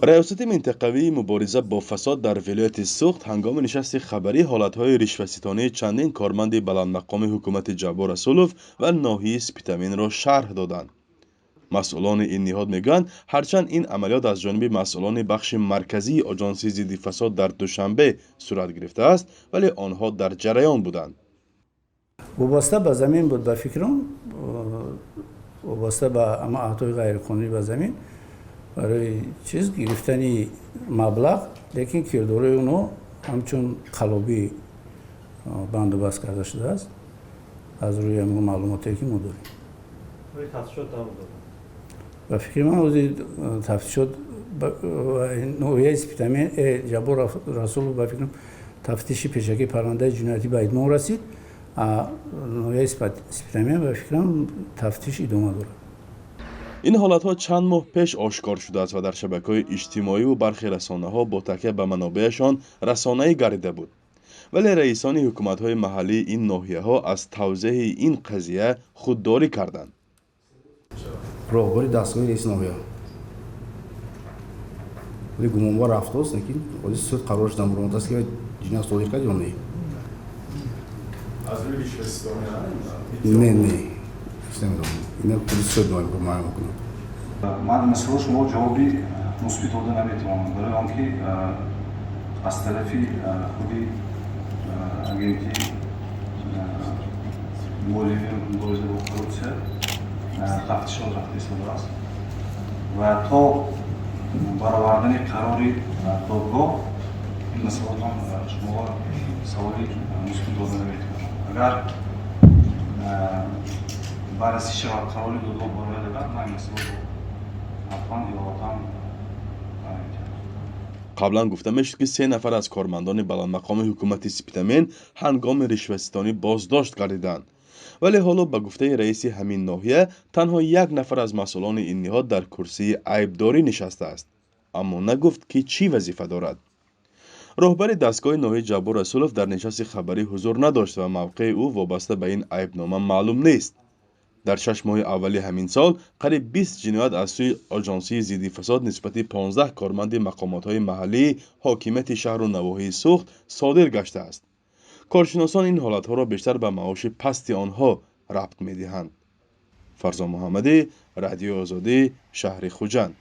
риёсати минтақавии мубориза бо фасод дар вилояти Суғд ҳангоми нишасти хабарӣ ҳолатҳои ришваситонии чандин корманди баландмақоми ҳукумати Ҷабор Расулов ва ноҳияи Спитаминро шарҳ доданд. масъулони ин ниҳод мегӯянд, ҳарчанд ин амалиёт аз ҷониби масъулони бахши марказии оҷонси зидди фасод дар Душанбе сурат гирифтааст, вале онҳо дар ҷараён буданд. вобаста ба замин буд ба фикрам, вобаста ба аътои ғайриқонунӣ ба замин барои чиз гирифтани маблағ, лекин кирдори онҳо ҳамчун қаллобӣ бандобаст карда шудааст аз рӯи ҳамон маълумоте ки мо дорем. ба фикри ман ҳозир тафтишот ноҳияи Спитамин Ҷабор Расулов ба фикрам тафтиши пешакии парвандаи ҷиноятӣ ба идмом расид. ноҳияи Спитамин ба фикрам тафтиш идома дорад. ин ҳолатҳо чанд моҳ пеш ошкор шудааст ва дар шабакаҳои иҷтимоиву бархи расонаҳо бо такя ба манобеашон расонаӣ гардида буд. вале раисони ҳукуматҳои маҳаллии ин ноҳияҳо аз тавзеҳи ин қазия худдорӣ карданд. роҳбари дастгоҳи раиси ноҳия вале гумонбар рафтост, лекин ҳозир суд қарор шуда муромад аст ки ҷиноят содир кард ё не. не ина суд маълум мекунад. ман масъул шумо ҷавоби мусбит дода наметавонам, барои он ки аз тарафи худи агенти молиявии мубориза бо коррупсия тафтишот рафта истодааст ва то баровардани қарори додгоҳ ин масъулотон шумо саволи мусбит дода наметавонам. агар баррасӣ шавад қарори додгоҳ барояд, ман масъулот ҳатман иловатам қаблан гуфта мешуд ки 3 нафар аз кормандони баландмақоми ҳукумати Спитамин ҳангоми ришваситонӣ боздошт гардиданд, вале ҳоло ба гуфтаи раиси ҳамин ноҳия танҳо 1 нафар аз масъулони ин ниҳод дар курсии айбдорӣ нишастааст, аммо нагуфт ки чӣ вазифа дорад. роҳбари дастгоҳи ноҳияи Ҷабор Расулов дар нишасти хабарӣ ҳузур надошт ва мавқеи ӯ вобаста ба ин айбнома маълум нест. дар 6 моҳи аввали ҳамин сол қариб 20 ҷиноят аз сӯи оҷонсии зидди фасод нисбати 15 корманди мақомотҳои маҳаллии ҳокимияти шаҳру навоҳии Суғд содир гаштааст. коршиносон ин ҳолатҳоро бештар ба маоши пасти онҳо рабт медиҳанд. фарзон муҳаммадӣ, радиои Озодӣ, шаҳри Хуҷанд.